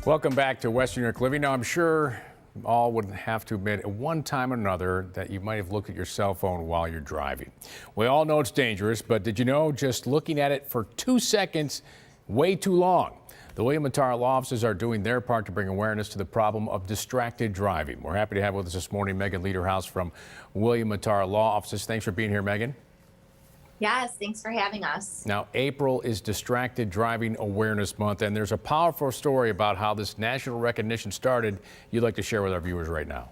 Welcome back to Western New York Living. Now, I'm sure all would have to admit at one time or another that you might have looked at your cell phone while you're driving. We all know it's dangerous, but did you know just looking at it for 2 seconds, way too long? The William Mattar law offices are doing their part to bring awareness to the problem of distracted driving. We're happy to have with us this morning Megan Lederhouse from William Mattar Law Offices. Thanks for being here, Megan. Yes, thanks for having us. Now, April is Distracted Driving Awareness Month, and there's a powerful story about how this national recognition started you'd like to share with our viewers right now.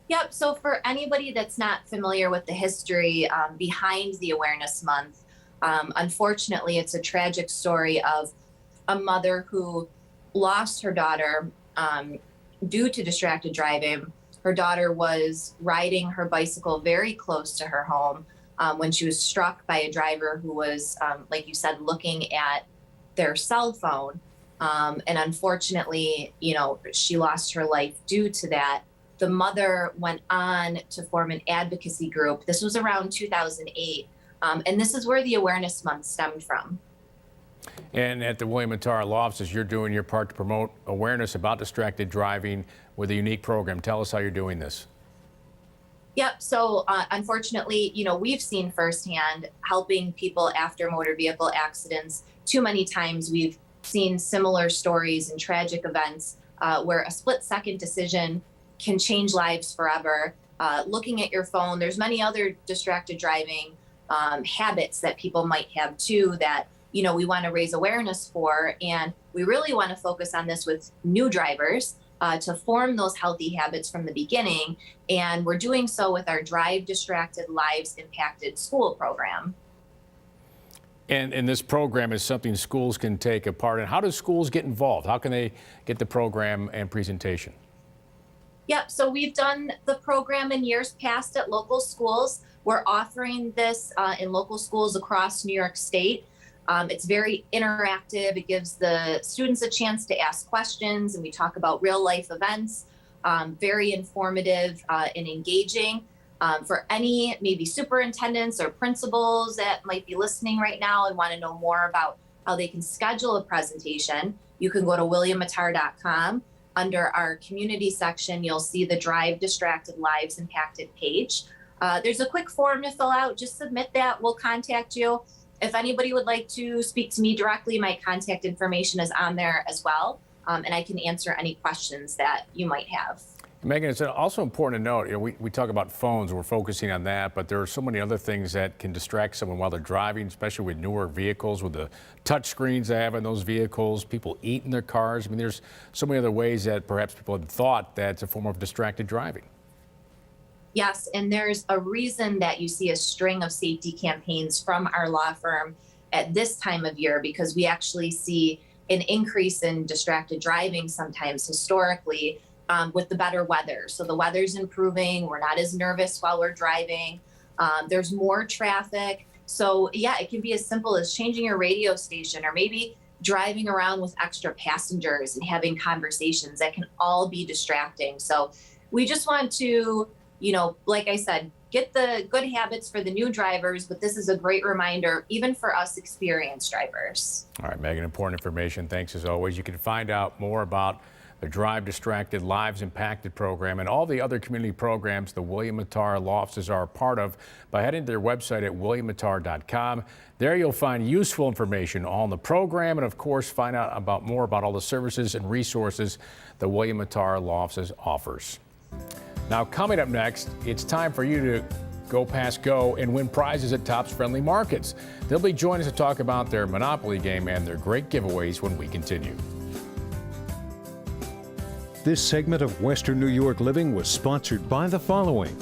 Yep, so for anybody that's not familiar with the history behind the Awareness Month, unfortunately, it's a tragic story of a mother who lost her daughter due to distracted driving. Her daughter was riding her bicycle very close to her home when she was struck by a driver who was, like you said, looking at their cell phone. And unfortunately, she lost her life due to that. The mother went on to form an advocacy group. This was around 2008. And this is where the Awareness Month stemmed from. And at the William Mattar Law Offices, you're doing your part to promote awareness about distracted driving with a unique program. Tell us how you're doing this. Yep. So unfortunately, we've seen firsthand helping people after motor vehicle accidents. Too many times we've seen similar stories and tragic events where a split-second decision can change lives forever. Looking at your phone, there's many other distracted driving habits that people might have too that, we want to raise awareness for. And we really want to focus on this with new drivers to form those healthy habits from the beginning. And we're doing so with our Drive Distracted Lives Impacted School program. And this program is something schools can take a part in. How do schools get involved? How can they get the program and presentation? Yep, so we've done the program in years past at local schools. We're offering this in local schools across New York State. It's very interactive. It gives the students a chance to ask questions, and we talk about real life events. Very informative and engaging. For any maybe superintendents or principals that might be listening right now and want to know more about how they can schedule a presentation, you can go to williammattar.com. Under our community section, you'll see the Drive Distracted Lives Impacted page. There's a quick form to fill out. Just submit that. We'll contact you. If anybody would like to speak to me directly, my contact information is on there as well, and I can answer any questions that you might have. Megan, it's also important to note, we talk about phones, we're focusing on that, but there are so many other things that can distract someone while they're driving, especially with newer vehicles, with the touch screens they have in those vehicles, people eat in their cars. I mean, there's so many other ways that perhaps people have thought that's a form of distracted driving. Yes, and there's a reason that you see a string of safety campaigns from our law firm at this time of year, because we actually see an increase in distracted driving sometimes historically with the better weather. So the weather's improving. We're not as nervous while we're driving. There's more traffic. So yeah, it can be as simple as changing your radio station or maybe driving around with extra passengers and having conversations that can all be distracting. So we just want to, like I said, get the good habits for the new drivers, but this is a great reminder, even for us experienced drivers. All right, Megan, important information. Thanks as always. You can find out more about the Drive Distracted Lives Impacted program and all the other community programs the William Mattar Law Offices are a part of by heading to their website at williammattar.com. There you'll find useful information on the program and, of course, find out more about all the services and resources the William Mattar Law Offices offers. Now, coming up next, it's time for you to go past go and win prizes at Tops Friendly Markets. They'll be joining us to talk about their Monopoly game and their great giveaways when we continue. This segment of Western New York Living was sponsored by the following: